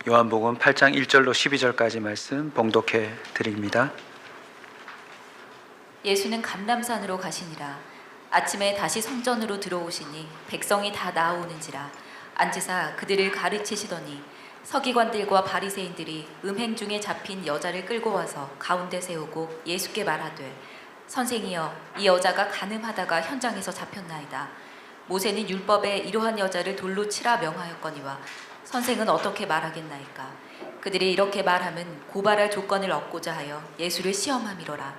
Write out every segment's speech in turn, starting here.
요한복음 8장 1절로 12절까지 말씀 봉독해 드립니다. 예수는 감람산으로 가시니라. 아침에 다시 성전으로 들어오시니 백성이 다 나아오는지라. 앉으사 그들을 가르치시더니 서기관들과 바리새인들이 음행 중에 잡힌 여자를 끌고 와서 가운데 세우고 예수께 말하되, 선생이여, 이 여자가 간음하다가 현장에서 잡혔나이다. 모세는 율법에 이러한 여자를 돌로 치라 명하였거니와 선생은 어떻게 말하겠나이까. 그들이 이렇게 말하면 고발할 조건을 얻고자 하여 예수를 시험함이로라.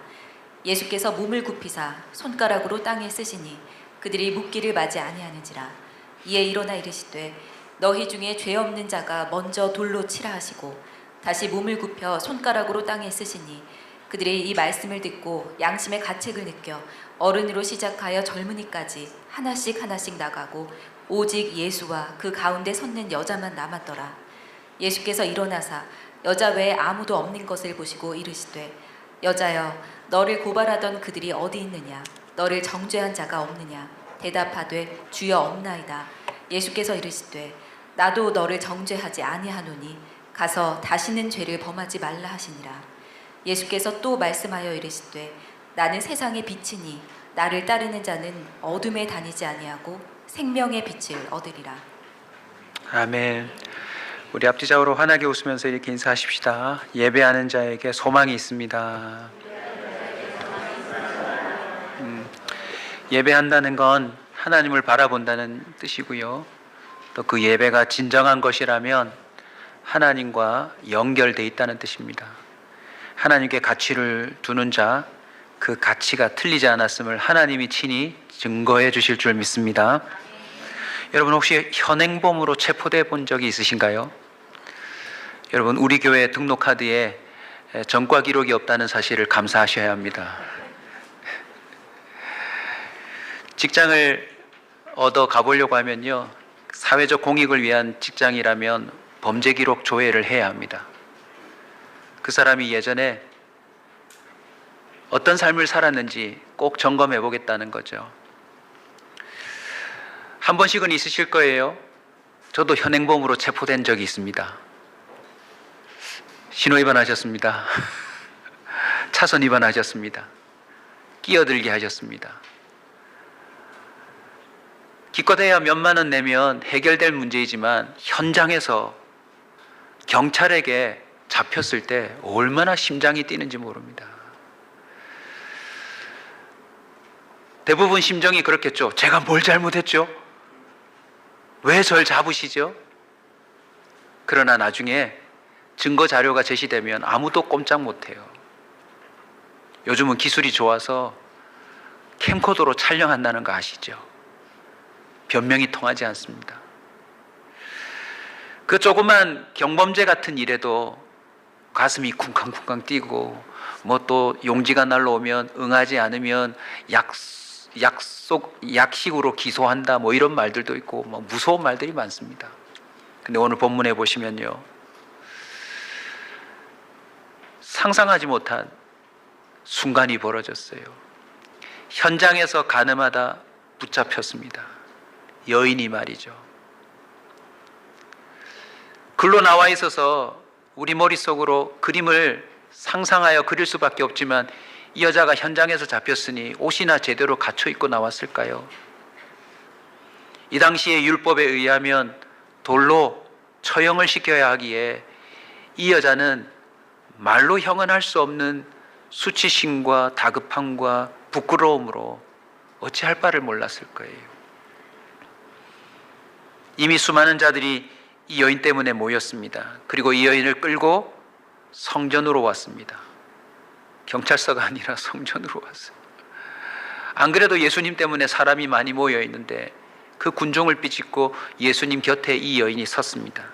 예수께서 몸을 굽히사 손가락으로 땅에 쓰시니 그들이 묻기를 맞이 아니하는지라. 이에 일어나 이르시되, 너희 중에 죄 없는 자가 먼저 돌로 치라 하시고 다시 몸을 굽혀 손가락으로 땅에 쓰시니 그들이 이 말씀을 듣고 양심의 가책을 느껴 어른으로 시작하여 젊은이까지 하나씩 하나씩 나가고 오직 예수와 그 가운데 섰는 여자만 남았더라. 예수께서 일어나사 여자 외에 아무도 없는 것을 보시고 이르시되, 여자여, 너를 고발하던 그들이 어디 있느냐? 너를 정죄한 자가 없느냐? 대답하되, 주여, 없나이다. 예수께서 이르시되, 나도 너를 정죄하지 아니하노니 가서 다시는 죄를 범하지 말라 하시니라. 예수께서 또 말씀하여 이르시되, 나는 세상의 빛이니 나를 따르는 자는 어둠에 다니지 아니하고 생명의 빛을 얻으리라. 아멘. 우리 앞뒤좌우로 환하게 웃으면서 이렇게 인사하십시다. 예배하는 자에게 소망이 있습니다. 예배한다는 건 하나님을 바라본다는 뜻이고요. 또 그 예배가 진정한 것이라면 하나님과 연결되어 있다는 뜻입니다. 하나님께 가치를 두는 자, 그 가치가 틀리지 않았음을 하나님이 친히 증거해 주실 줄 믿습니다. 여러분, 혹시 현행범으로 체포돼 본 적이 있으신가요? 여러분, 우리 교회 등록카드에 전과 기록이 없다는 사실을 감사하셔야 합니다. 직장을 얻어 가보려고 하면요, 사회적 공익을 위한 직장이라면 범죄 기록 조회를 해야 합니다. 그 사람이 예전에 어떤 삶을 살았는지 꼭 점검해 보겠다는 거죠. 한 번씩은 있으실 거예요. 저도 현행범으로 체포된 적이 있습니다. 신호 위반하셨습니다. 차선 위반하셨습니다. 끼어들게 하셨습니다. 기껏해야 몇만 원 내면 해결될 문제이지만 현장에서 경찰에게 잡혔을 때 얼마나 심장이 뛰는지 모릅니다. 대부분 심정이 그렇겠죠. 제가 뭘 잘못했죠? 왜 절 잡으시죠? 그러나 나중에 증거 자료가 제시되면 아무도 꼼짝 못해요. 요즘은 기술이 좋아서 캠코더로 촬영한다는 거 아시죠? 변명이 통하지 않습니다. 그 조그만 경범죄 같은 일에도 가슴이 쿵쾅쿵쾅 뛰고, 뭐 또 용지가 날라오면 응하지 않으면 약식으로 기소한다, 뭐 이런 말들도 있고, 뭐 무서운 말들이 많습니다. 근데 오늘 본문에 보시면요, 상상하지 못한 순간이 벌어졌어요. 현장에서 간음하다 붙잡혔습니다. 여인이 말이죠. 글로 나와 있어서 우리 머릿속으로 그림을 상상하여 그릴 수밖에 없지만, 이 여자가 현장에서 잡혔으니 옷이나 제대로 갖춰 입고 나왔을까요? 이 당시의 율법에 의하면 돌로 처형을 시켜야 하기에 이 여자는 말로 형언할 수 없는 수치심과 다급함과 부끄러움으로 어찌할 바를 몰랐을 거예요. 이미 수많은 자들이 이 여인 때문에 모였습니다. 그리고 이 여인을 끌고 성전으로 왔습니다. 경찰서가 아니라 성전으로 왔어요. 안 그래도 예수님 때문에 사람이 많이 모여 있는데 그 군종을 비집고 예수님 곁에 이 여인이 섰습니다.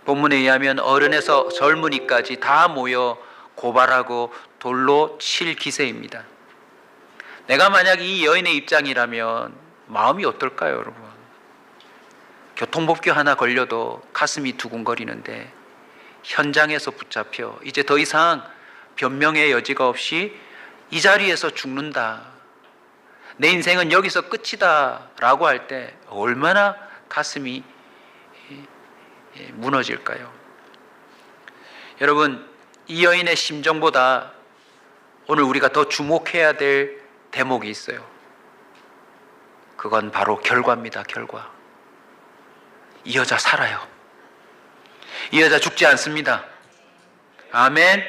본문에 의하면 어른에서 젊은이까지 다 모여 고발하고 돌로 칠 기세입니다. 내가 만약 이 여인의 입장이라면 마음이 어떨까요, 여러분? 교통법규 하나 걸려도 가슴이 두근거리는데 현장에서 붙잡혀 이제 더 이상 변명의 여지가 없이 이 자리에서 죽는다, 내 인생은 여기서 끝이다 라고 할 때 얼마나 가슴이 무너질까요? 여러분, 이 여인의 심정보다 오늘 우리가 더 주목해야 될 대목이 있어요. 그건 바로 결과입니다. 결과. 이 여자 살아요. 이 여자 죽지 않습니다. 아멘.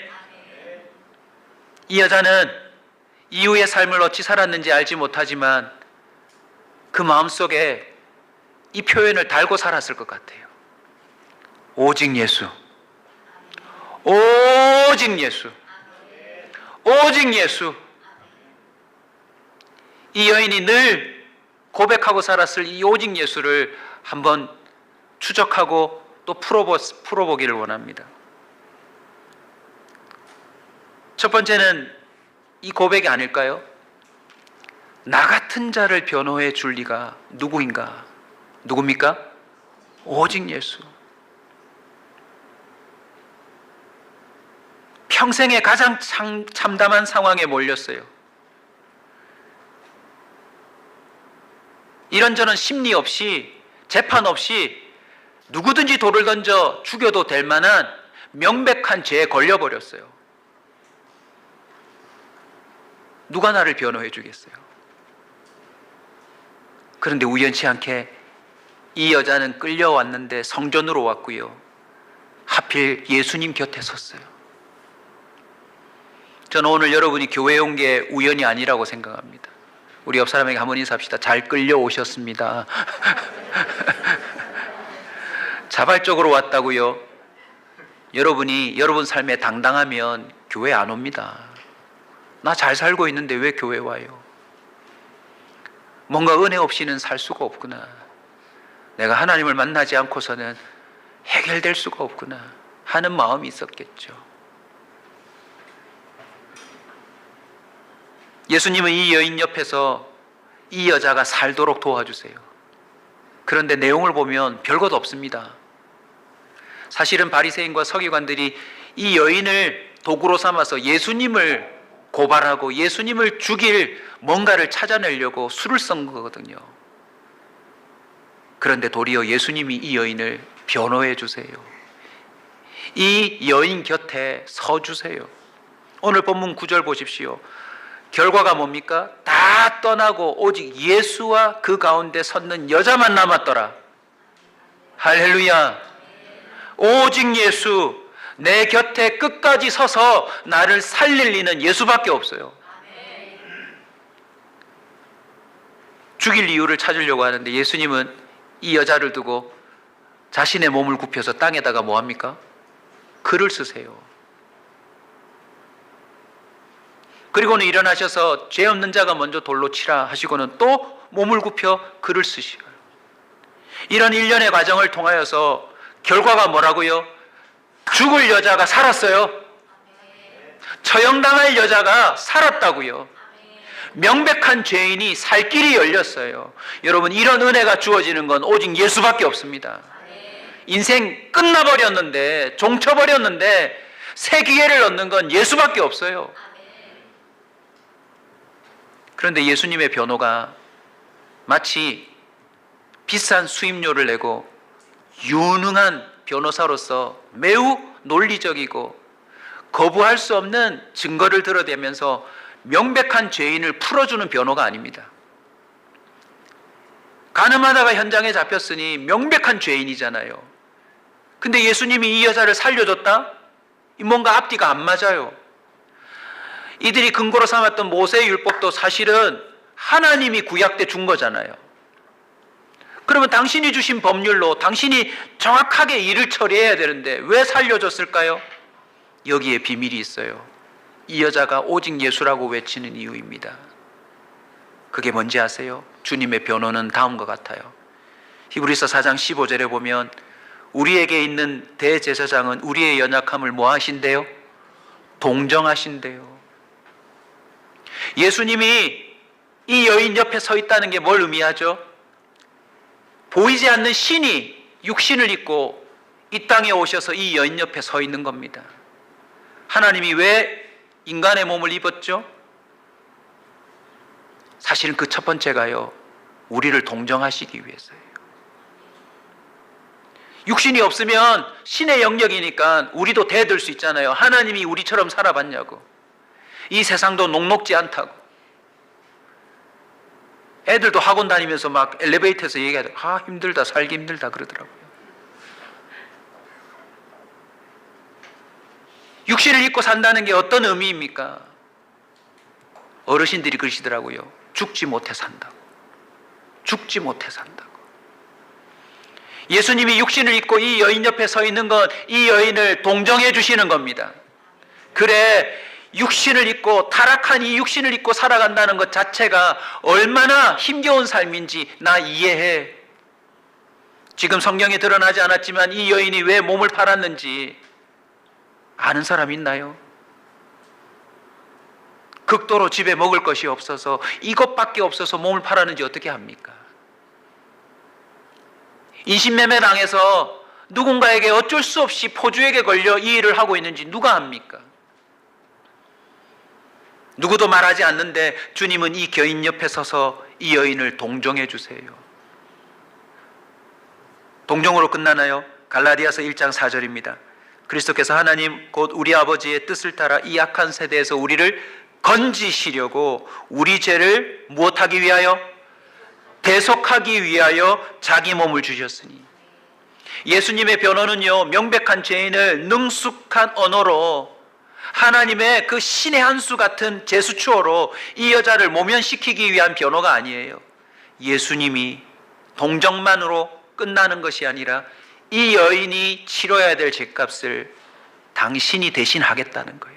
이 여자는 이후의 삶을 어찌 살았는지 알지 못하지만 그 마음속에 이 표현을 달고 살았을 것 같아요. 오직 예수. 오직 예수. 오직 예수. 이 여인이 늘 고백하고 살았을 이 오직 예수를 한번 추적하고 또 풀어보기를 원합니다. 첫 번째는 이 고백이 아닐까요? 나 같은 자를 변호해 줄 리가 누구인가? 누굽니까? 오직 예수. 평생에 가장 참담한 상황에 몰렸어요. 이런저런 심리 없이, 재판 없이 누구든지 돌을 던져 죽여도 될 만한 명백한 죄에 걸려버렸어요. 누가 나를 변호해 주겠어요? 그런데 우연치 않게 이 여자는 끌려왔는데 성전으로 왔고요. 하필 예수님 곁에 섰어요. 저는 오늘 여러분이 교회에 온 게 우연이 아니라고 생각합니다. 우리 옆 사람에게 한번 인사합시다. 잘 끌려오셨습니다. 자발적으로 왔다고요? 여러분이 여러분 삶에 당당하면 교회 안 옵니다. 나 잘 살고 있는데 왜 교회 와요? 뭔가 은혜 없이는 살 수가 없구나. 내가 하나님을 만나지 않고서는 해결될 수가 없구나 하는 마음이 있었겠죠. 예수님은 이 여인 옆에서 이 여자가 살도록 도와주세요. 그런데 내용을 보면 별것 없습니다. 사실은 바리새인과 서기관들이 이 여인을 도구로 삼아서 예수님을 고발하고 예수님을 죽일 뭔가를 찾아내려고 수를 쓴 거거든요. 그런데 도리어 예수님이 이 여인을 변호해 주세요. 이 여인 곁에 서 주세요. 오늘 본문 9절 보십시오. 결과가 뭡니까? 다 떠나고 오직 예수와 그 가운데 섰는 여자만 남았더라. 할렐루야. 오직 예수, 내 곁에 끝까지 서서 나를 살릴 리는 예수밖에 없어요. 죽일 이유를 찾으려고 하는데 예수님은 이 여자를 두고 자신의 몸을 굽혀서 땅에다가 뭐합니까? 글을 쓰세요. 그리고는 일어나셔서 죄 없는 자가 먼저 돌로 치라 하시고는 또 몸을 굽혀 글을 쓰시고요. 이런 일련의 과정을 통하여서 결과가 뭐라고요? 죽을 여자가 살았어요. 처형당할 여자가 살았다고요. 명백한 죄인이 살 길이 열렸어요. 여러분, 이런 은혜가 주어지는 건 오직 예수밖에 없습니다. 인생 끝나버렸는데, 종쳐버렸는데 새 기회를 얻는 건 예수밖에 없어요. 그런데 예수님의 변호가 마치 비싼 수임료를 내고 유능한 변호사로서 매우 논리적이고 거부할 수 없는 증거를 들어대면서 명백한 죄인을 풀어주는 변호가 아닙니다. 가늠하다가 현장에 잡혔으니 명백한 죄인이잖아요. 근데 예수님이 이 여자를 살려줬다? 뭔가 앞뒤가 안 맞아요. 이들이 근거로 삼았던 모세의 율법도 사실은 하나님이 구약 때 준 거잖아요. 그러면 당신이 주신 법률로 당신이 정확하게 일을 처리해야 되는데 왜 살려줬을까요? 여기에 비밀이 있어요. 이 여자가 오직 예수라고 외치는 이유입니다. 그게 뭔지 아세요? 주님의 변호는 다음과 같아요. 히브리서 4장 15절에 보면 우리에게 있는 대제사장은 우리의 연약함을 뭐 하신대요? 동정하신대요. 예수님이 이 여인 옆에 서 있다는 게 뭘 의미하죠? 보이지 않는 신이 육신을 입고 이 땅에 오셔서 이 여인 옆에 서 있는 겁니다. 하나님이 왜 인간의 몸을 입었죠? 사실은 그 첫 번째가요, 우리를 동정하시기 위해서예요. 육신이 없으면 신의 영역이니까 우리도 대들 수 있잖아요. 하나님이 우리처럼 살아봤냐고. 이 세상도 녹록지 않다고. 애들도 학원 다니면서 막 엘리베이터에서 얘기하더라고요. 아, 힘들다, 살기 힘들다 그러더라고요. 육신을 입고 산다는 게 어떤 의미입니까? 어르신들이 그러시더라고요. 죽지 못해 산다고. 죽지 못해 산다고. 예수님이 육신을 입고 이 여인 옆에 서 있는 건 이 여인을 동정해 주시는 겁니다. 그래, 육신을 입고, 타락한 이 육신을 입고 살아간다는 것 자체가 얼마나 힘겨운 삶인지 나 이해해. 지금 성경에 드러나지 않았지만 이 여인이 왜 몸을 팔았는지 아는 사람 있나요? 극도로 집에 먹을 것이 없어서, 이것밖에 없어서 몸을 팔았는지 어떻게 합니까? 인신매매 당해서 누군가에게 어쩔 수 없이 포주에게 걸려 이 일을 하고 있는지 누가 합니까? 누구도 말하지 않는데 주님은 이 여인 옆에 서서 이 여인을 동정해 주세요. 동정으로 끝나나요? 갈라디아서 1장 4절입니다. 그리스도께서 하나님 곧 우리 아버지의 뜻을 따라 이 악한 세대에서 우리를 건지시려고 우리 죄를 무엇하기 위하여? 대속하기 위하여 자기 몸을 주셨으니. 예수님의 변호는요, 명백한 죄인을 능숙한 언어로, 하나님의 그 신의 한 수 같은 제수추어로 이 여자를 모면시키기 위한 변호가 아니에요. 예수님이 동정만으로 끝나는 것이 아니라 이 여인이 치러야 될 죄값을 당신이 대신하겠다는 거예요.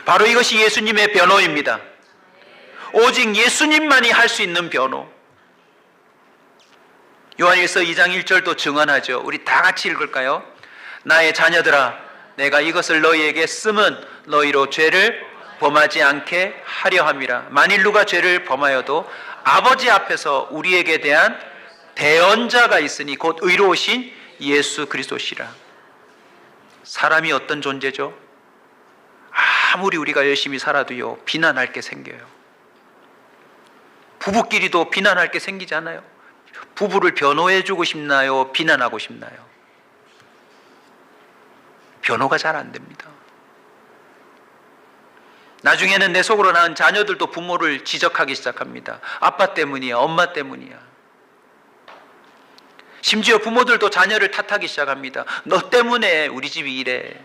바로 이것이 예수님의 변호입니다. 오직 예수님만이 할 수 있는 변호. 요한일서 2장 1절도 증언하죠. 우리 다 같이 읽을까요? 나의 자녀들아, 내가 이것을 너희에게 쓰면 너희로 죄를 범하지 않게 하려 함이라. 만일 누가 죄를 범하여도 아버지 앞에서 우리에게 대한 대언자가 있으니 곧 의로우신 예수 그리스도시라. 사람이 어떤 존재죠? 아무리 우리가 열심히 살아도요, 비난할 게 생겨요. 부부끼리도 비난할 게 생기지 않아요? 부부를 변호해주고 싶나요? 비난하고 싶나요? 변호가 잘 안 됩니다. 나중에는 내 속으로 낳은 자녀들도 부모를 지적하기 시작합니다. 아빠 때문이야, 엄마 때문이야. 심지어 부모들도 자녀를 탓하기 시작합니다. 너 때문에 우리 집이 이래.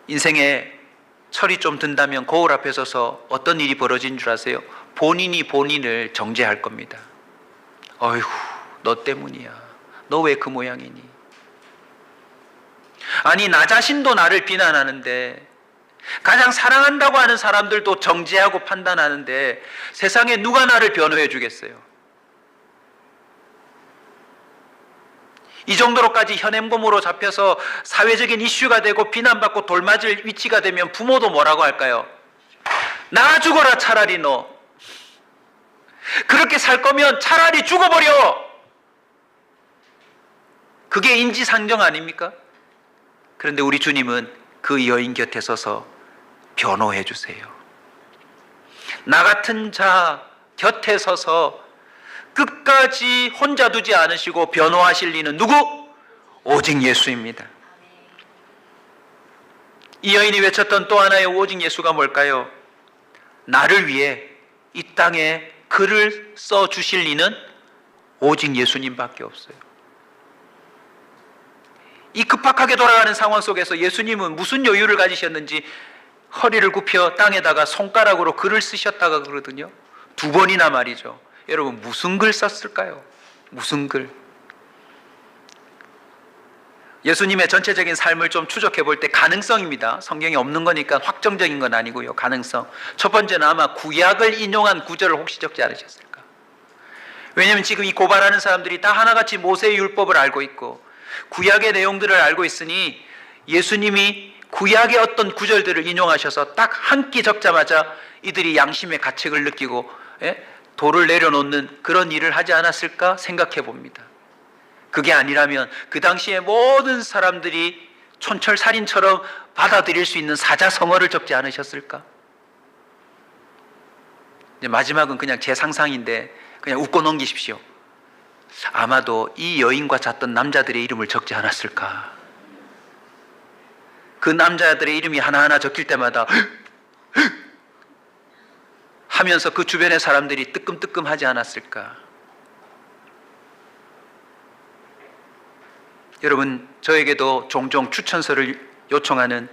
인생에 철이 좀 든다면 거울 앞에 서서 어떤 일이 벌어진 줄 아세요? 본인이 본인을 정죄할 겁니다. 어휴, 너 때문이야. 너 왜 그 모양이니? 아니, 나 자신도 나를 비난하는데, 가장 사랑한다고 하는 사람들도 정죄하고 판단하는데 세상에 누가 나를 변호해 주겠어요? 이 정도로까지 현행범으로 잡혀서 사회적인 이슈가 되고 비난받고 돌맞을 위치가 되면 부모도 뭐라고 할까요? 나 죽어라, 차라리 너. 그렇게 살 거면 차라리 죽어버려. 그게 인지상정 아닙니까? 그런데 우리 주님은 그 여인 곁에 서서 변호해 주세요. 나 같은 자 곁에 서서 끝까지 혼자 두지 않으시고 변호하실 이는 누구? 오직 예수입니다. 이 여인이 외쳤던 또 하나의 오직 예수가 뭘까요? 나를 위해 이 땅에 글을 써주실 이는 오직 예수님밖에 없어요. 이 급박하게 돌아가는 상황 속에서 예수님은 무슨 여유를 가지셨는지 허리를 굽혀 땅에다가 손가락으로 글을 쓰셨다가 그러거든요. 2번이나 말이죠. 여러분, 무슨 글 썼을까요? 무슨 글? 예수님의 전체적인 삶을 좀 추적해 볼 때 가능성입니다. 성경에 없는 거니까 확정적인 건 아니고요. 가능성. 첫 번째는 아마 구약을 인용한 구절을 혹시 적지 않으셨을까? 왜냐하면 지금 이 고발하는 사람들이 다 하나같이 모세의 율법을 알고 있고 구약의 내용들을 알고 있으니 예수님이 구약의 어떤 구절들을 인용하셔서 딱 한 끼 적자마자 이들이 양심의 가책을 느끼고 돌을 내려놓는 그런 일을 하지 않았을까 생각해 봅니다. 그게 아니라면 그 당시에 모든 사람들이 촌철살인처럼 받아들일 수 있는 사자성어를 적지 않으셨을까? 이제 마지막은 그냥 제 상상인데 그냥 웃고 넘기십시오. 아마도 이 여인과 잤던 남자들의 이름을 적지 않았을까. 그 남자들의 이름이 하나하나 적힐 때마다 하면서 그 주변의 사람들이 뜨끔뜨끔하지 않았을까. 여러분, 저에게도 종종 추천서를 요청하는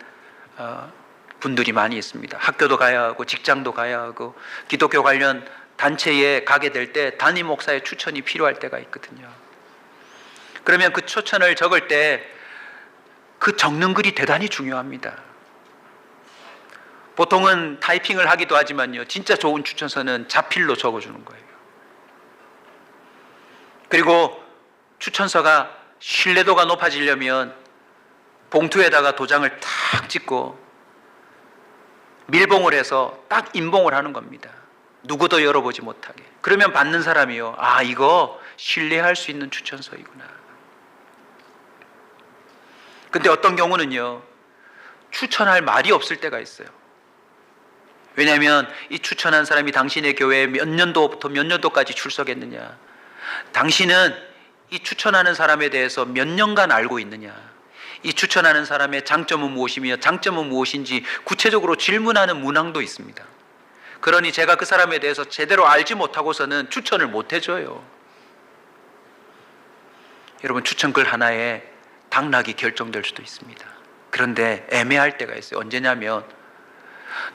분들이 많이 있습니다. 학교도 가야 하고 직장도 가야 하고 기독교 관련 단체에 가게 될 때 담임 목사의 추천이 필요할 때가 있거든요. 그러면 그 추천을 적을 때 그 적는 글이 대단히 중요합니다. 보통은 타이핑을 하기도 하지만요, 진짜 좋은 추천서는 자필로 적어주는 거예요. 그리고 추천서가 신뢰도가 높아지려면 봉투에다가 도장을 탁 찍고 밀봉을 해서 딱 인봉을 하는 겁니다. 누구도 열어보지 못하게. 그러면 받는 사람이요, 아, 이거 신뢰할 수 있는 추천서이구나. 근데 어떤 경우는요, 추천할 말이 없을 때가 있어요. 왜냐하면 이 추천한 사람이 당신의 교회에 몇 년도부터 몇 년도까지 출석했느냐, 당신은 이 추천하는 사람에 대해서 몇 년간 알고 있느냐, 이 추천하는 사람의 장점은 무엇이며 장점은 무엇인지 구체적으로 질문하는 문항도 있습니다. 그러니 제가 그 사람에 대해서 제대로 알지 못하고서는 추천을 못 해줘요. 여러분, 추천글 하나에 당락이 결정될 수도 있습니다. 그런데 애매할 때가 있어요. 언제냐면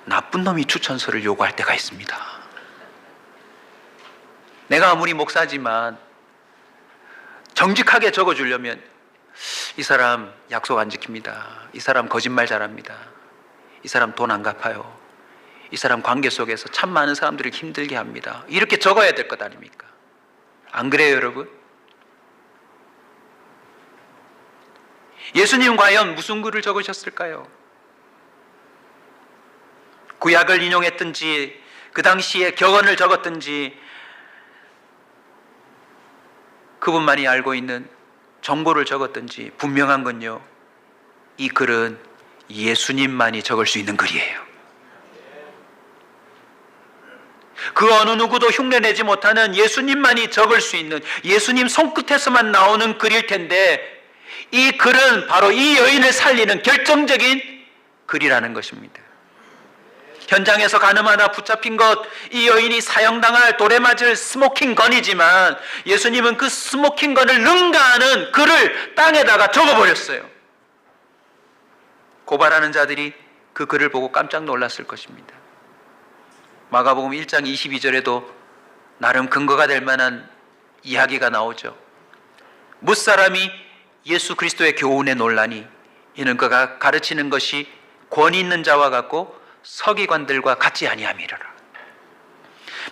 나쁜 놈이 추천서를 요구할 때가 있습니다. 내가 아무리 목사지만 정직하게 적어주려면 이 사람 약속 안 지킵니다. 이 사람 거짓말 잘합니다. 이 사람 돈 안 갚아요. 이 사람 관계 속에서 참 많은 사람들을 힘들게 합니다. 이렇게 적어야 될 것 아닙니까? 안 그래요, 여러분? 예수님 과연 무슨 글을 적으셨을까요? 구약을 인용했든지 그 당시에 격언을 적었든지 그분만이 알고 있는 정보를 적었든지 분명한 건요, 이 글은 예수님만이 적을 수 있는 글이에요. 그 어느 누구도 흉내내지 못하는 예수님만이 적을 수 있는, 예수님 손끝에서만 나오는 글일 텐데, 이 글은 바로 이 여인을 살리는 결정적인 글이라는 것입니다. 현장에서 가늠하다 붙잡힌 것, 이 여인이 사형당할 돌에 맞을 스모킹건이지만 예수님은 그 스모킹건을 능가하는 글을 땅에다가 적어버렸어요. 고발하는 자들이 그 글을 보고 깜짝 놀랐을 것입니다. 마가복음 1장 22절에도 나름 근거가 될 만한 이야기가 나오죠. 무사람이 예수 그리스도의 교훈에 놀라니 이는 그가 가르치는 것이 권위 있는 자와 같고 서기관들과 같지 아니함이라.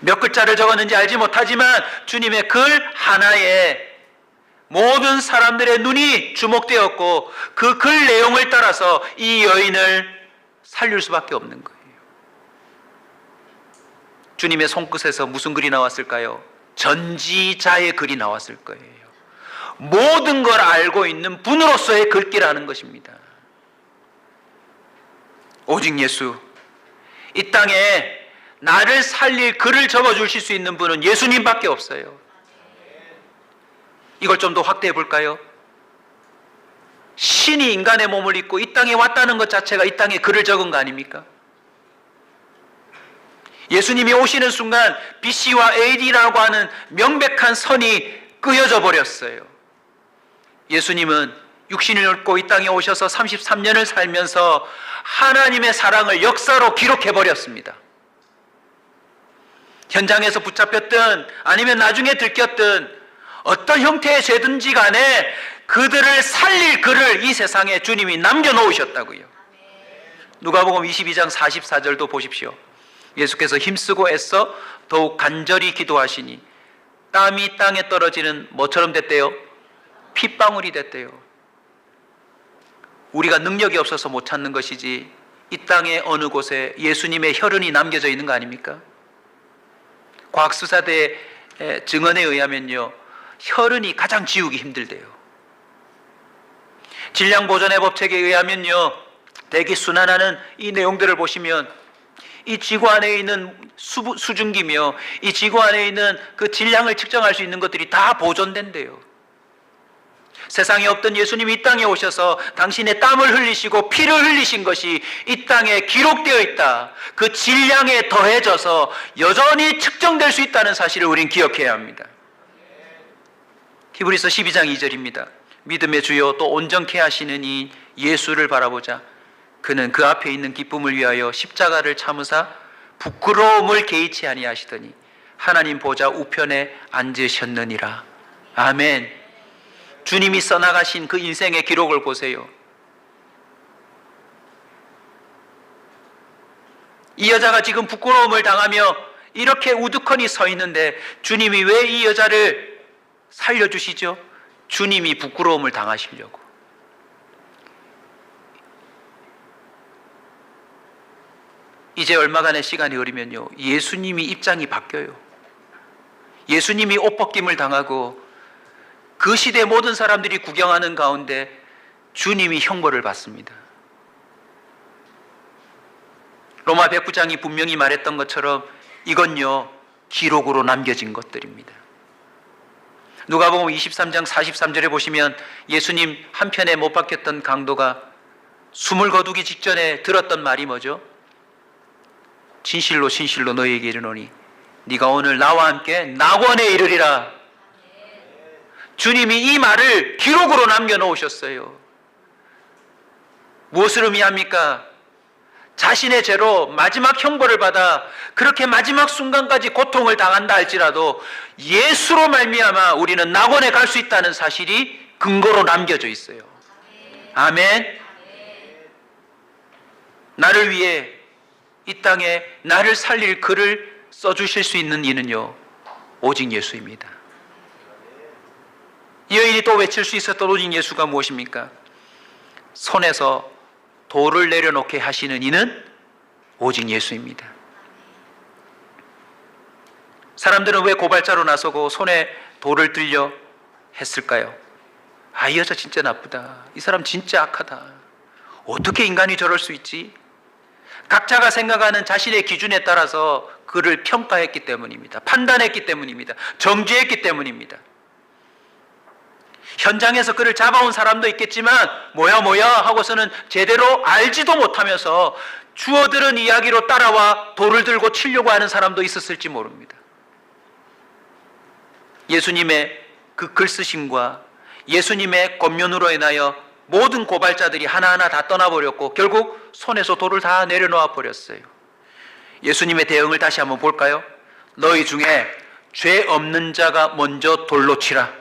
몇 글자를 적었는지 알지 못하지만 주님의 글 하나에 모든 사람들의 눈이 주목되었고 그 글 내용을 따라서 이 여인을 살릴 수밖에 없는 거예요. 주님의 손끝에서 무슨 글이 나왔을까요? 전지자의 글이 나왔을 거예요. 모든 걸 알고 있는 분으로서의 글귀라는 것입니다. 오직 예수, 이 땅에 나를 살릴 글을 적어주실 수 있는 분은 예수님밖에 없어요. 이걸 좀 더 확대해 볼까요? 신이 인간의 몸을 입고 이 땅에 왔다는 것 자체가 이 땅에 글을 적은 거 아닙니까? 예수님이 오시는 순간 BC와 AD라고 하는 명백한 선이 끄어져 버렸어요. 예수님은 육신을 입고 이 땅에 오셔서 33년을 살면서 하나님의 사랑을 역사로 기록해 버렸습니다. 현장에서 붙잡혔든 아니면 나중에 들켰든 어떤 형태의 죄든지 간에 그들을 살릴 글을 이 세상에 주님이 남겨놓으셨다고요. 누가복음 22장 44절도 보십시오. 예수께서 힘쓰고 애써 더욱 간절히 기도하시니 땀이 땅에 떨어지는 뭐처럼 됐대요? 핏방울이 됐대요. 우리가 능력이 없어서 못 찾는 것이지 이 땅의 어느 곳에 예수님의 혈흔이 남겨져 있는 거 아닙니까? 과학수사대의 증언에 의하면요, 혈흔이 가장 지우기 힘들대요. 질량보존의 법칙에 의하면요, 대기 순환하는 이 내용들을 보시면 이 지구 안에 있는 수증기며 이 지구 안에 있는 그 질량을 측정할 수 있는 것들이 다 보존된대요. 세상에 없던 예수님이 이 땅에 오셔서 당신의 땀을 흘리시고 피를 흘리신 것이 이 땅에 기록되어 있다. 그 질량에 더해져서 여전히 측정될 수 있다는 사실을 우린 기억해야 합니다. 히브리서 12장 2절입니다. 믿음의 주요 또 온전케 하시는 이 예수를 바라보자. 그는 그 앞에 있는 기쁨을 위하여 십자가를 참으사 부끄러움을 개의치 아니하시더니 하나님 보좌 우편에 앉으셨느니라. 아멘. 주님이 써나가신 그 인생의 기록을 보세요. 이 여자가 지금 부끄러움을 당하며 이렇게 우두커니 서 있는데 주님이 왜 이 여자를 살려주시죠? 주님이 부끄러움을 당하시려고. 이제 얼마간의 시간이 흐르면요, 예수님이 입장이 바뀌어요. 예수님이 옷벗김을 당하고 그 시대 모든 사람들이 구경하는 가운데 주님이 형벌을 받습니다. 로마 백부장이 분명히 말했던 것처럼 이건요, 기록으로 남겨진 것들입니다. 누가복음 23장 43절에 보시면 예수님 한편에 못 박혔던 강도가 숨을 거두기 직전에 들었던 말이 뭐죠? 진실로 진실로 너희에게 이르노니 네가 오늘 나와 함께 낙원에 이르리라. 주님이 이 말을 기록으로 남겨놓으셨어요. 무엇을 의미합니까? 자신의 죄로 마지막 형벌을 받아 그렇게 마지막 순간까지 고통을 당한다 할지라도 예수로 말미암아 우리는 낙원에 갈 수 있다는 사실이 근거로 남겨져 있어요. 아멘. 나를 위해 이 땅에 나를 살릴 글을 써주실 수 있는 이는요, 오직 예수입니다. 이 여인이 또 외칠 수 있었던 오직 예수가 무엇입니까? 손에서 돌을 내려놓게 하시는 이는 오직 예수입니다. 사람들은 왜 고발자로 나서고 손에 돌을 들려 했을까요? 아, 이 여자 진짜 나쁘다. 이 사람 진짜 악하다. 어떻게 인간이 저럴 수 있지? 각자가 생각하는 자신의 기준에 따라서 그를 평가했기 때문입니다. 판단했기 때문입니다. 정죄했기 때문입니다. 현장에서 그를 잡아온 사람도 있겠지만 뭐야 하고서는 제대로 알지도 못하면서 주워들은 이야기로 따라와 돌을 들고 치려고 하는 사람도 있었을지 모릅니다. 예수님의 그 글쓰심과 예수님의 권면으로 인하여 모든 고발자들이 하나하나 다 떠나버렸고 결국 손에서 돌을 다 내려놓아 버렸어요. 예수님의 대응을 다시 한번 볼까요? 너희 중에 죄 없는 자가 먼저 돌로 치라.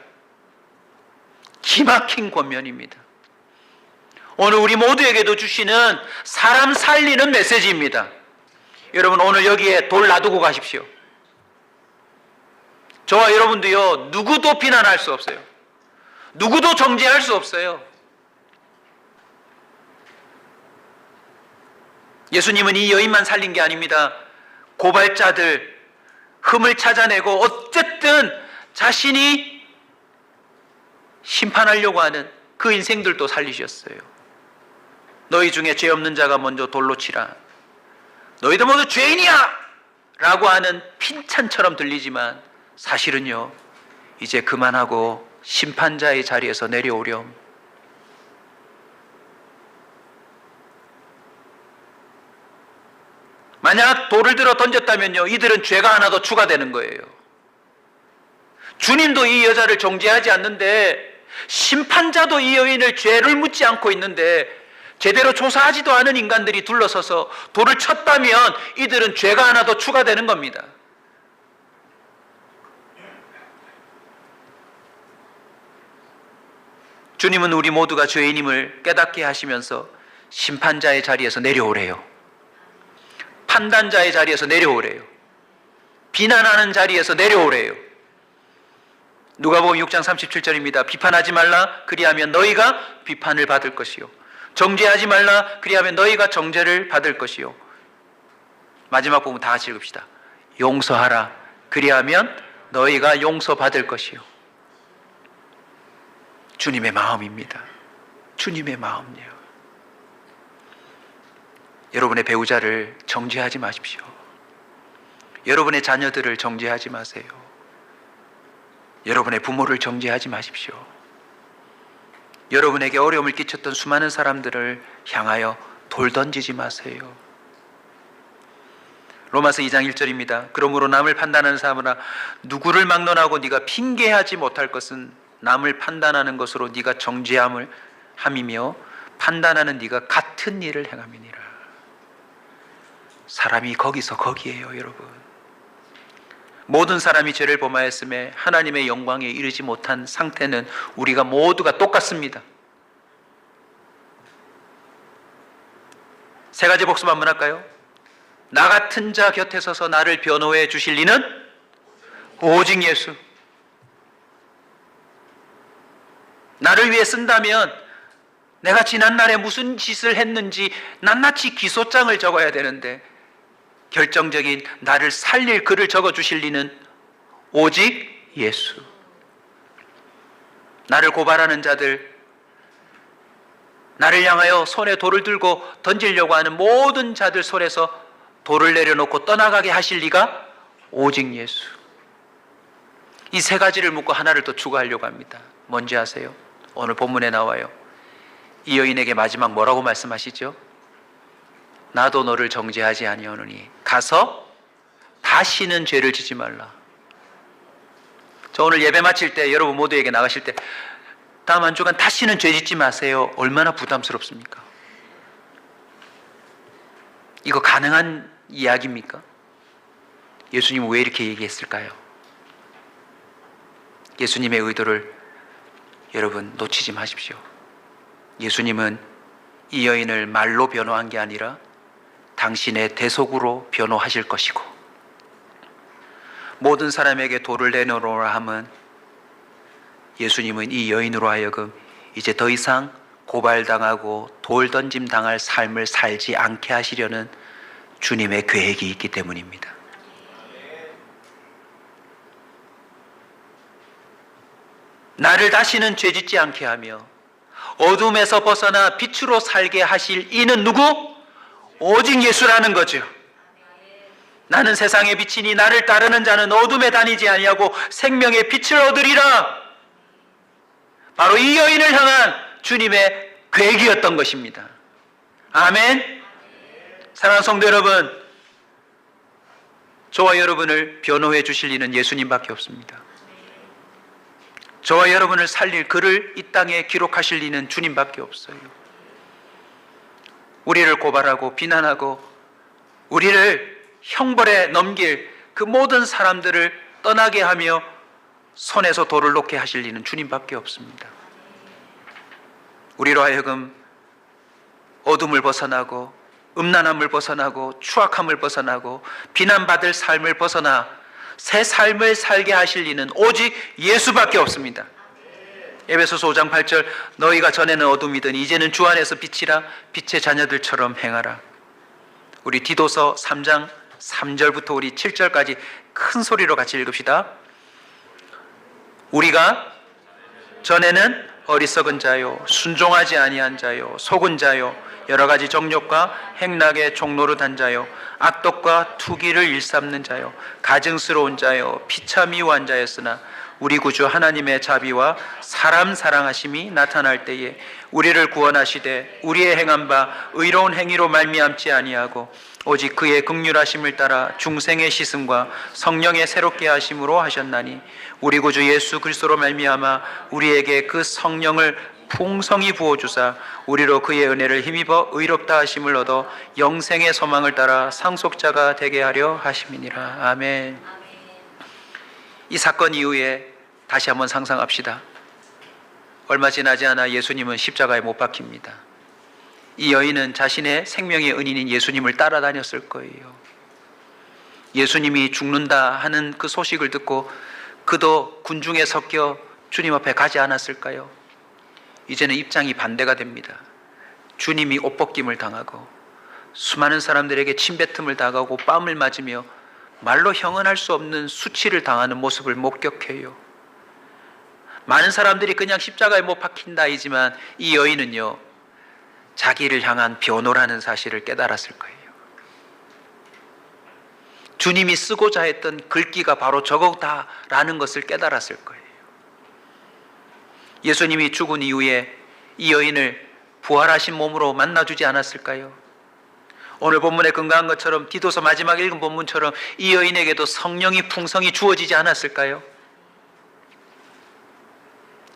기막힌 권면입니다. 오늘 우리 모두에게도 주시는 사람 살리는 메시지입니다. 여러분, 오늘 여기에 돌 놔두고 가십시오. 저와 여러분도요, 누구도 비난할 수 없어요. 누구도 정죄할 수 없어요. 예수님은 이 여인만 살린 게 아닙니다. 고발자들, 흠을 찾아내고 어쨌든 자신이 심판하려고 하는 그 인생들도 살리셨어요. 너희 중에 죄 없는 자가 먼저 돌로 치라. 너희들 모두 죄인이야! 라고 하는 핀찬처럼 들리지만 사실은요, 이제 그만하고 심판자의 자리에서 내려오렴. 만약 돌을 들어 던졌다면요, 이들은 죄가 하나 더 추가되는 거예요. 주님도 이 여자를 정죄하지 않는데 심판자도 이 여인을 죄를 묻지 않고 있는데 제대로 조사하지도 않은 인간들이 둘러서서 돌을 쳤다면 이들은 죄가 하나 더 추가되는 겁니다. 주님은 우리 모두가 죄인임을 깨닫게 하시면서 심판자의 자리에서 내려오래요. 판단자의 자리에서 내려오래요. 비난하는 자리에서 내려오래요. 누가복음 6장 37절입니다. 비판하지 말라. 그리하면 너희가 비판을 받을 것이요. 정죄하지 말라. 그리하면 너희가 정죄를 받을 것이요. 마지막 부분 다 같이 읽읍시다. 용서하라. 그리하면 너희가 용서받을 것이요. 주님의 마음입니다. 주님의 마음이요. 여러분의 배우자를 정죄하지 마십시오. 여러분의 자녀들을 정죄하지 마세요. 여러분의 부모를 정죄하지 마십시오. 여러분에게 어려움을 끼쳤던 수많은 사람들을 향하여 돌 던지지 마세요. 로마서 2장 1절입니다. 그러므로 남을 판단하는 사람아, 누구를 막론하고 네가 핑계하지 못할 것은 남을 판단하는 것으로 네가 정죄함을 함이며 판단하는 네가 같은 일을 행함이니라. 사람이 거기서 거기에요, 여러분. 모든 사람이 죄를 범하였음에 하나님의 영광에 이르지 못한 상태는 우리가 모두가 똑같습니다. 세 가지 복습 한번 할까요? 나 같은 자 곁에 서서 나를 변호해 주실 이는 오직 예수. 나를 위해 쓴다면 내가 지난날에 무슨 짓을 했는지 낱낱이 기소장을 적어야 되는데 결정적인 나를 살릴 글을 적어 주실 이는 오직 예수. 나를 고발하는 자들, 나를 향하여 손에 돌을 들고 던지려고 하는 모든 자들 손에서 돌을 내려놓고 떠나가게 하실 이가 오직 예수. 이 세 가지를 묻고 하나를 더 추가하려고 합니다. 뭔지 아세요? 오늘 본문에 나와요. 이 여인에게 마지막 뭐라고 말씀하시죠? 나도 너를 정죄하지 아니하노니 가서 다시는 죄를 지지 말라. 저 오늘 예배 마칠 때 여러분 모두에게 나가실 때 다음 한 주간 다시는 죄 짓지 마세요. 얼마나 부담스럽습니까? 이거 가능한 이야기입니까? 예수님은 왜 이렇게 얘기했을까요? 예수님의 의도를 여러분 놓치지 마십시오. 예수님은 이 여인을 말로 변호한 게 아니라 당신의 대속으로 변호하실 것이고, 모든 사람에게 돌을 내놓으라 함은 예수님은 이 여인으로 하여금 이제 더 이상 고발당하고 돌 던짐 당할 삶을 살지 않게 하시려는 주님의 계획이 있기 때문입니다. 나를 다시는 죄짓지 않게 하며 어둠에서 벗어나 빛으로 살게 하실 이는 누구? 오직 예수라는 거죠. 나는 세상의 빛이니 나를 따르는 자는 어둠에 다니지 아니하고 생명의 빛을 얻으리라. 바로 이 여인을 향한 주님의 계획이었던 것입니다. 아멘. 사랑하는 성도 여러분, 저와 여러분을 변호해 주실 이는 예수님밖에 없습니다. 저와 여러분을 살릴 글을 이 땅에 기록하실 이는 주님밖에 없어요. 우리를 고발하고 비난하고 우리를 형벌에 넘길 그 모든 사람들을 떠나게 하며 손에서 돌을 놓게 하실 이는 주님밖에 없습니다. 우리로 하여금 어둠을 벗어나고 음란함을 벗어나고 추악함을 벗어나고 비난받을 삶을 벗어나 새 삶을 살게 하실 이는 오직 예수밖에 없습니다. 에베소서 5장 8절, 너희가 전에는 어둠이든 이제는 주 안에서 빛이라. 빛의 자녀들처럼 행하라. 우리 디도서 3장 3절부터 우리 7절까지 큰 소리로 같이 읽읍시다. 우리가 전에는 어리석은 자요, 순종하지 아니한 자요, 속은 자요, 여러 가지 정욕과 행락의 종노릇한 자요, 악독과 투기를 일삼는 자요, 가증스러운 자요, 비참이유한 자였으나 우리 구주 하나님의 자비와 사람 사랑하심이 나타날 때에 우리를 구원하시되 우리의 행한 바 의로운 행위로 말미암지 아니하고 오직 그의 긍휼하심을 따라 중생의 씻음과 성령의 새롭게 하심으로 하셨나니 우리 구주 예수 그리스도로 말미암아 우리에게 그 성령을 풍성히 부어주사 우리로 그의 은혜를 힘입어 의롭다 하심을 얻어 영생의 소망을 따라 상속자가 되게 하려 하심이니라. 아멘. 이 사건 이후에 다시 한번 상상합시다. 얼마 지나지 않아 예수님은 십자가에 못 박힙니다. 이 여인은 자신의 생명의 은인인 예수님을 따라다녔을 거예요. 예수님이 죽는다 하는 그 소식을 듣고 그도 군중에 섞여 주님 앞에 가지 않았을까요? 이제는 입장이 반대가 됩니다. 주님이 옷벗김을 당하고 수많은 사람들에게 침뱉음을 당하고 뺨을 맞으며 말로 형언할 수 없는 수치를 당하는 모습을 목격해요. 많은 사람들이 그냥 십자가에 못 박힌다이지만 이 여인은요, 자기를 향한 변호라는 사실을 깨달았을 거예요. 주님이 쓰고자 했던 글귀가 바로 저거다라는 것을 깨달았을 거예요. 예수님이 죽은 이후에 이 여인을 부활하신 몸으로 만나주지 않았을까요? 오늘 본문에 근거한 것처럼 디도서 마지막 읽은 본문처럼 이 여인에게도 성령이 풍성히 주어지지 않았을까요?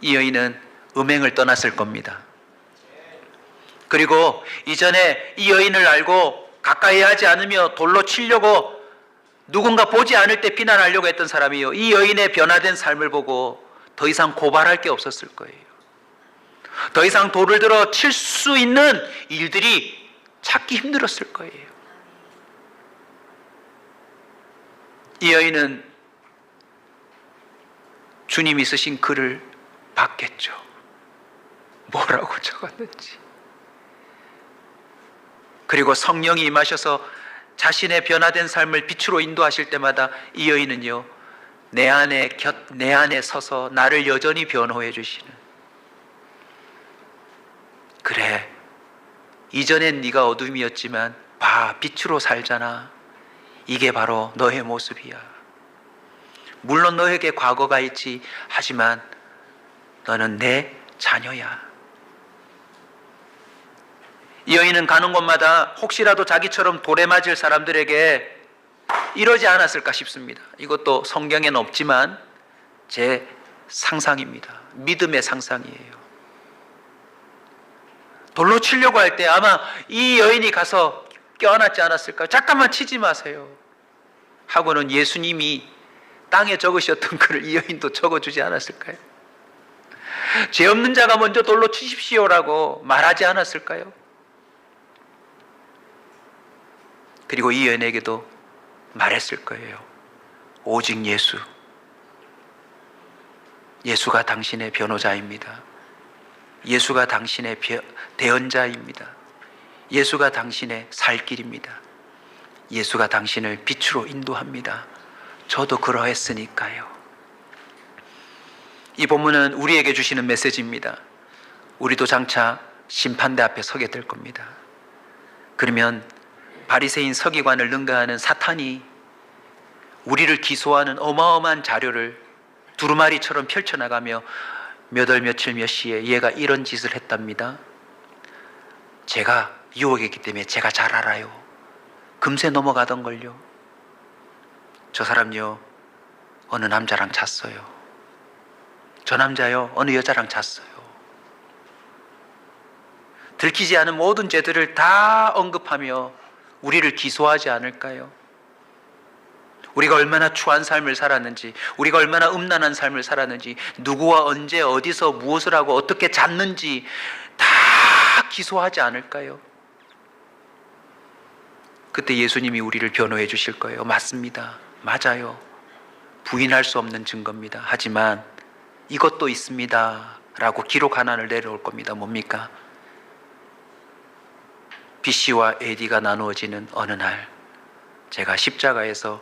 이 여인은 음행을 떠났을 겁니다. 그리고 이전에 이 여인을 알고 가까이 하지 않으며 돌로 치려고 누군가 보지 않을 때 비난하려고 했던 사람이요, 이 여인의 변화된 삶을 보고 더 이상 고발할 게 없었을 거예요. 더 이상 돌을 들어 칠 수 있는 일들이 찾기 힘들었을 거예요. 이 여인은 주님이 쓰신 글을 봤겠죠. 뭐라고 적었는지. 그리고 성령이 임하셔서 자신의 변화된 삶을 빛으로 인도하실 때마다 이 여인은요, 내 안에 서서 나를 여전히 변호해 주시는, 그래, 이전엔 네가 어둠이었지만 봐, 빛으로 살잖아. 이게 바로 너의 모습이야. 물론 너에게 과거가 있지, 하지만 너는 내 자녀야. 이 여인은 가는 곳마다 혹시라도 자기처럼 돌에 맞을 사람들에게 이러지 않았을까 싶습니다. 이것도 성경에는 없지만 제 상상입니다. 믿음의 상상이에요. 돌로 치려고 할 때 아마 이 여인이 가서 껴안았지 않았을까요? 잠깐만 치지 마세요 하고는 예수님이 땅에 적으셨던 글을 이 여인도 적어주지 않았을까요? 죄 없는 자가 먼저 돌로 치십시오라고 말하지 않았을까요? 그리고 이 여인에게도 말했을 거예요. 오직 예수가 당신의 변호자입니다. 예수가 당신의 대언자입니다. 예수가 당신의 살 길입니다. 예수가 당신을 빛으로 인도합니다. 저도 그러했으니까요. 이 본문은 우리에게 주시는 메시지입니다. 우리도 장차 심판대 앞에 서게 될 겁니다. 그러면 바리새인 서기관을 능가하는 사탄이 우리를 기소하는 어마어마한 자료를 두루마리처럼 펼쳐나가며 몇 월 며칠 몇 시에 얘가 이런 짓을 했답니다. 제가 유혹했기 때문에 제가 잘 알아요. 금세 넘어가던걸요. 저 사람요, 어느 남자랑 잤어요. 저 남자요, 어느 여자랑 잤어요. 들키지 않은 모든 죄들을 다 언급하며 우리를 기소하지 않을까요? 우리가 얼마나 추한 삶을 살았는지, 우리가 얼마나 음란한 삶을 살았는지, 누구와 언제 어디서 무엇을 하고 어떻게 잤는지 다 기소하지 않을까요? 그때 예수님이 우리를 변호해 주실 거예요. 맞습니다. 맞아요. 부인할 수 없는 증거입니다. 하지만 이것도 있습니다 라고 기록 하나를 내려올 겁니다. 뭡니까? BC와 AD가 나누어지는 어느 날 제가 십자가에서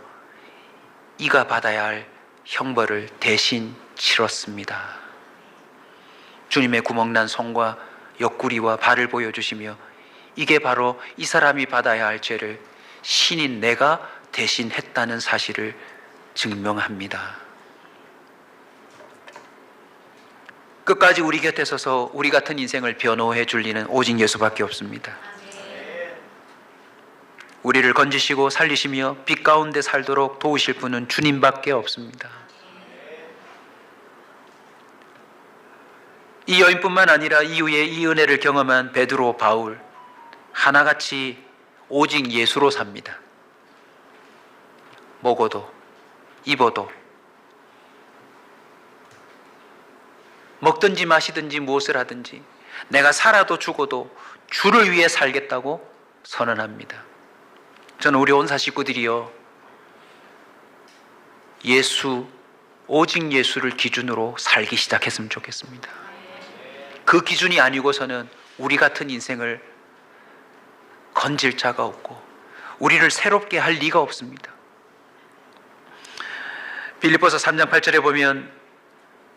이가 받아야 할 형벌을 대신 치렀습니다. 주님의 구멍난 손과 옆구리와 발을 보여주시며 이게 바로 이 사람이 받아야 할 죄를 신인 내가 대신 했다는 사실을 증명합니다. 끝까지 우리 곁에 서서 우리 같은 인생을 변호해 줄 리는 오직 예수밖에 없습니다. 우리를 건지시고 살리시며 빛 가운데 살도록 도우실 분은 주님밖에 없습니다. 이 여인뿐만 아니라 이후에 이 은혜를 경험한 베드로, 바울 하나같이 오직 예수로 삽니다. 먹어도 입어도 먹든지 마시든지 무엇을 하든지 내가 살아도 죽어도 주를 위해 살겠다고 선언합니다. 저는 우리 온사 식구들이요, 오직 예수를 기준으로 살기 시작했으면 좋겠습니다. 그 기준이 아니고서는 우리 같은 인생을 건질 자가 없고 우리를 새롭게 할 리가 없습니다. 빌립보서 3장 8절에 보면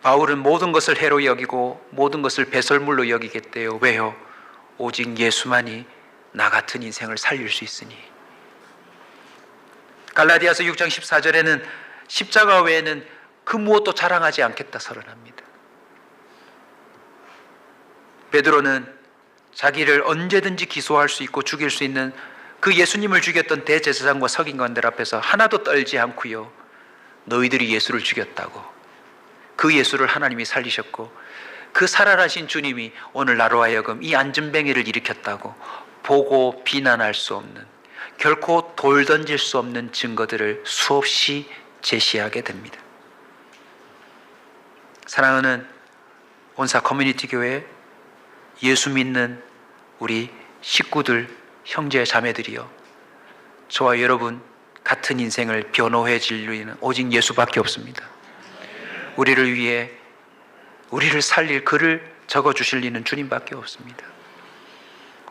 바울은 모든 것을 해로 여기고 모든 것을 배설물로 여기겠대요. 왜요? 오직 예수만이 나 같은 인생을 살릴 수 있으니. 갈라디아서 6장 14절에는 십자가 외에는 그 무엇도 자랑하지 않겠다 선언합니다. 베드로는 자기를 언제든지 기소할 수 있고 죽일 수 있는 그 예수님을 죽였던 대제사장과 서기관들 앞에서 하나도 떨지 않고요, 너희들이 예수를 죽였다고, 그 예수를 하나님이 살리셨고 그 살아나신 주님이 오늘 나로 하여금 이 안전뱅이를 일으켰다고 보고 비난할 수 없는, 결코 돌 던질 수 없는 증거들을 수없이 제시하게 됩니다. 사랑하는 온사 커뮤니티 교회 예수 믿는 우리 식구들, 형제 자매들이요, 저와 여러분 같은 인생을 변호해 진리는 오직 예수밖에 없습니다. 우리를 위해 우리를 살릴 글을 적어주실 리는 주님밖에 없습니다.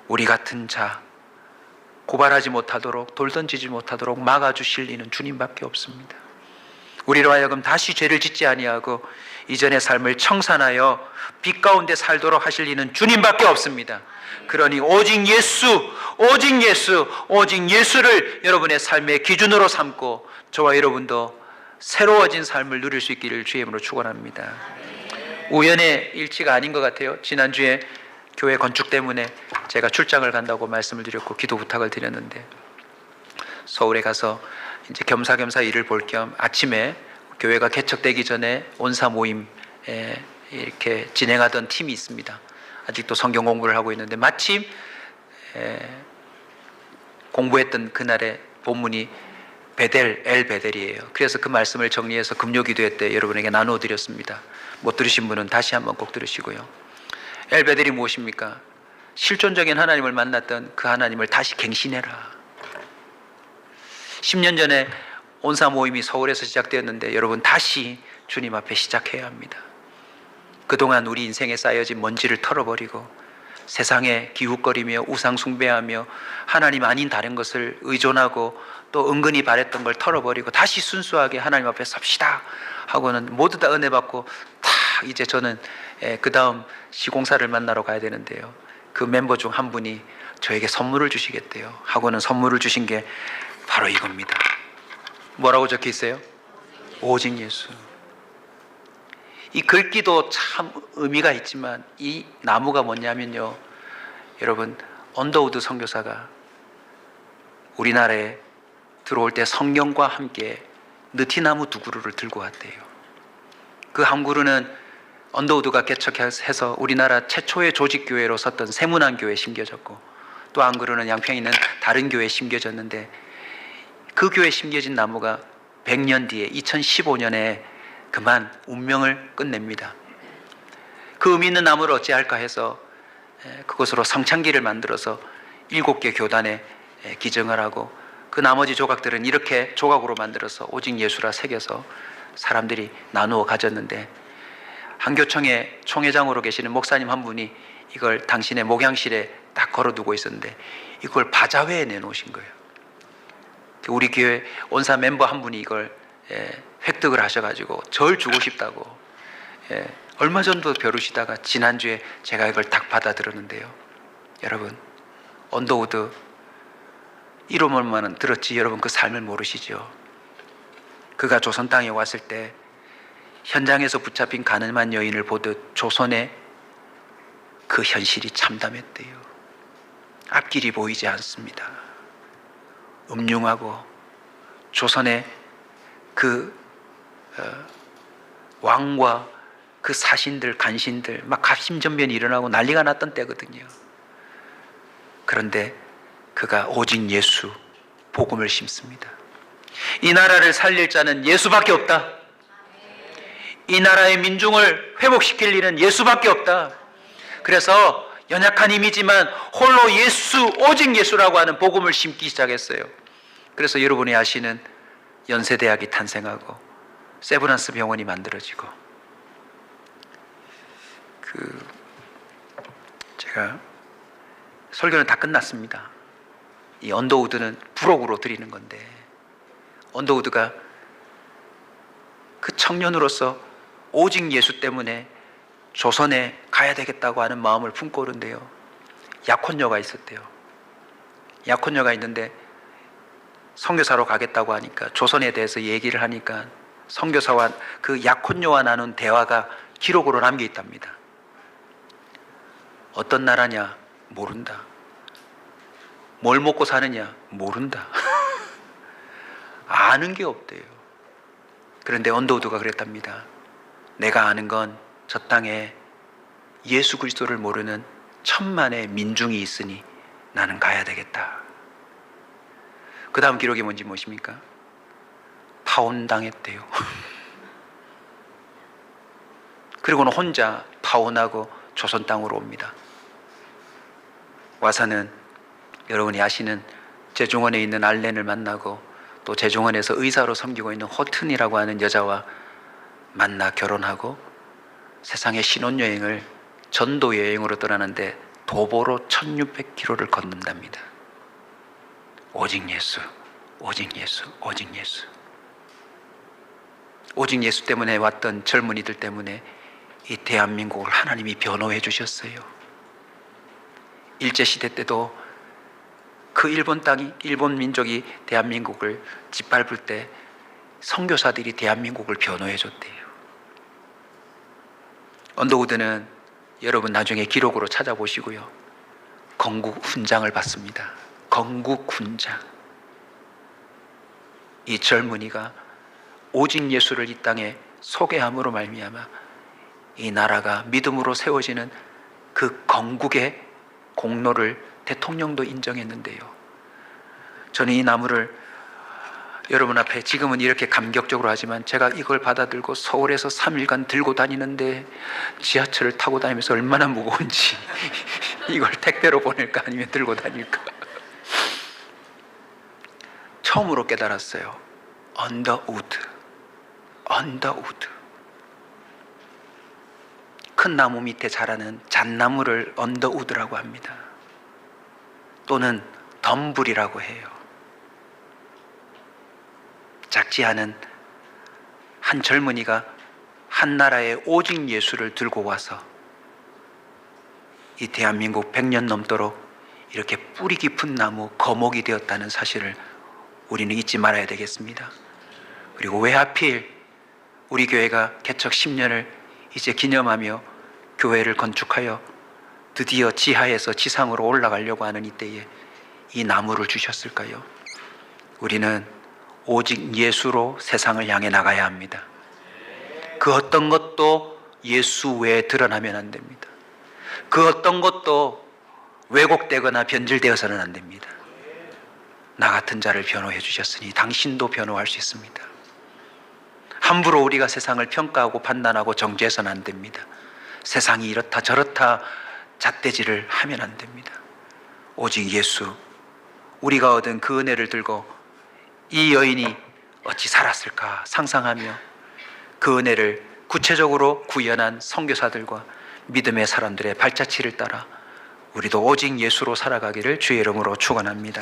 우리 같은 자 고발하지 못하도록, 돌 던지지 못하도록 막아주실 리는 주님밖에 없습니다. 우리로 하여금 다시 죄를 짓지 아니하고 이전의 삶을 청산하여 빛 가운데 살도록 하실 리는 주님밖에 없습니다. 그러니 오직 예수, 오직 예수, 오직 예수를 여러분의 삶의 기준으로 삼고 저와 여러분도 새로워진 삶을 누릴 수 있기를 주의 이름으로 축원합니다. 우연의 일치가 아닌 것 같아요. 지난주에 교회 건축 때문에 제가 출장을 간다고 말씀을 드렸고 기도 부탁을 드렸는데, 서울에 가서 이제 겸사겸사 일을 볼 겸 아침에 교회가 개척되기 전에 온사 모임 이렇게 진행하던 팀이 있습니다. 아직도 성경 공부를 하고 있는데 마침 공부했던 그날의 본문이 엘 베델이에요. 그래서 그 말씀을 정리해서 금요 기도회 때 여러분에게 나누어 드렸습니다. 못 들으신 분은 다시 한번 꼭 들으시고요. 엘 베델이 무엇입니까? 실존적인 하나님을 만났던 그 하나님을 다시 갱신해라. 10년 전에 온사 모임이 서울에서 시작되었는데 여러분 다시 주님 앞에 시작해야 합니다. 그동안 우리 인생에 쌓여진 먼지를 털어버리고 세상에 기웃거리며 우상 숭배하며 하나님 아닌 다른 것을 의존하고 또 은근히 바랬던 걸 털어버리고 다시 순수하게 하나님 앞에 섭시다 하고는 모두 다 은혜 받고 다 이제 저는 그 다음 시공사를 만나러 가야 되는데요, 그 멤버 중 한 분이 저에게 선물을 주시겠대요. 하고는 선물을 주신 게 바로 이겁니다. 뭐라고 적혀 있어요? 오직 예수. 이 글귀도 참 의미가 있지만 이 나무가 뭐냐면요, 여러분 언더우드 선교사가 우리나라에 들어올 때 성경과 함께 느티나무 2그루를 들고 왔대요. 그 한 그루는 언더우드가 개척해서 우리나라 최초의 조직교회로 섰던 세문안교회에 심겨졌고, 또 한 그루는 양평에 있는 다른 교회에 심겨졌는데, 그 교회에 심겨진 나무가 100년 뒤에 2015년에 그만 운명을 끝냅니다. 그 의미 있는 나무를 어찌할까 해서 그것으로 성창기를 만들어서 7개 교단에 기증을 하고, 그 나머지 조각들은 이렇게 조각으로 만들어서 오직 예수라 새겨서 사람들이 나누어 가졌는데, 한교총회 총회장으로 계시는 목사님 한 분이 이걸 당신의 목양실에 딱 걸어두고 있었는데 이걸 바자회에 내놓으신 거예요. 우리 교회 온사 멤버 한 분이 이걸 획득을 하셔가지고 절 주고 싶다고 얼마 전도 벼르시다가 지난주에 제가 이걸 딱 받아들었는데요, 여러분 언더우드 이름만 들었지 여러분 그 삶을 모르시죠? 그가 조선 땅에 왔을 때 현장에서 붙잡힌 가늠한 여인을 보듯 조선의 그 현실이 참담했대요. 앞길이 보이지 않습니다. 음흉하고 조선의 그 왕과 그 사신들, 간신들 막 갑심전변이 일어나고 난리가 났던 때거든요. 그런데 그가 오직 예수, 복음을 심습니다. 이 나라를 살릴 자는 예수밖에 없다. 이 나라의 민중을 회복시킬 일은 예수밖에 없다. 그래서 연약한 힘이지만 홀로 예수, 오직 예수라고 하는 복음을 심기 시작했어요. 그래서 여러분이 아시는 연세대학이 탄생하고 세브란스 병원이 만들어지고, 제가 설교는 다 끝났습니다. 이 언더우드는 부록으로 드리는 건데, 언더우드가 그 청년으로서 오직 예수 때문에 조선에 가야 되겠다고 하는 마음을 품고 오는데요, 약혼녀가 있었대요. 약혼녀가 있는데 선교사로 가겠다고 하니까, 조선에 대해서 얘기를 하니까 선교사와 그 약혼녀와 나눈 대화가 기록으로 남겨 있답니다. 어떤 나라냐? 모른다. 뭘 먹고 사느냐? 모른다. 아는 게 없대요. 그런데 언더우드가 그랬답니다. 내가 아는 건 저 땅에 예수 그리스도를 모르는 천만의 민중이 있으니 나는 가야 되겠다. 그 다음 기록이 뭔지 무엇입니까? 파혼당했대요. 그리고는 혼자 파혼하고 조선 땅으로 옵니다. 와서는 여러분이 아시는 제중원에 있는 알렌을 만나고, 또 제중원에서 의사로 섬기고 있는 호튼이라고 하는 여자와 만나 결혼하고, 세상의 신혼여행을 전도 여행으로 떠나는데 도보로 1600km를 걷는답니다. 오직 예수, 오직 예수, 오직 예수. 오직 예수 때문에 왔던 젊은이들 때문에 이 대한민국을 하나님이 변호해 주셨어요. 일제시대 때도 그 일본 땅이, 일본 민족이 대한민국을 짓밟을 때 선교사들이 대한민국을 변호해 줬대요. 언더우드는 여러분 나중에 기록으로 찾아보시고요, 건국 훈장을 받습니다. 건국 훈장. 이 젊은이가 오직 예수를 이 땅에 소개함으로 말미암아 이 나라가 믿음으로 세워지는 그 건국의 공로를 대통령도 인정했는데요. 저는 이 나무를 여러분 앞에 지금은 이렇게 감격적으로 하지만, 제가 이걸 받아들고 서울에서 3일간 들고 다니는데 지하철을 타고 다니면서 얼마나 무거운지 이걸 택배로 보낼까 아니면 들고 다닐까 처음으로 깨달았어요. 언더우드, 언더우드. 큰 나무 밑에 자라는 잣나무를 언더우드라고 합니다. 또는 덤불이라고 해요. 작지 않은 한 젊은이가 한 나라의 오직 예수를 들고 와서 이 대한민국 100년 넘도록 이렇게 뿌리 깊은 나무 거목이 되었다는 사실을 우리는 잊지 말아야 되겠습니다. 그리고 왜 하필 우리 교회가 개척 10년을 이제 기념하며 교회를 건축하여 드디어 지하에서 지상으로 올라가려고 하는 이때에 이 나무를 주셨을까요? 우리는 오직 예수로 세상을 향해 나가야 합니다. 그 어떤 것도 예수 외에 드러나면 안 됩니다. 그 어떤 것도 왜곡되거나 변질되어서는 안 됩니다. 나 같은 자를 변호해 주셨으니 당신도 변호할 수 있습니다. 함부로 우리가 세상을 평가하고 판단하고 정죄해서는 안 됩니다. 세상이 이렇다 저렇다 잣대질을 하면 안 됩니다. 오직 예수, 우리가 얻은 그 은혜를 들고 이 여인이 어찌 살았을까 상상하며 그 은혜를 구체적으로 구현한 선교사들과 믿음의 사람들의 발자취를 따라 우리도 오직 예수로 살아가기를 주의 이름으로 축원합니다.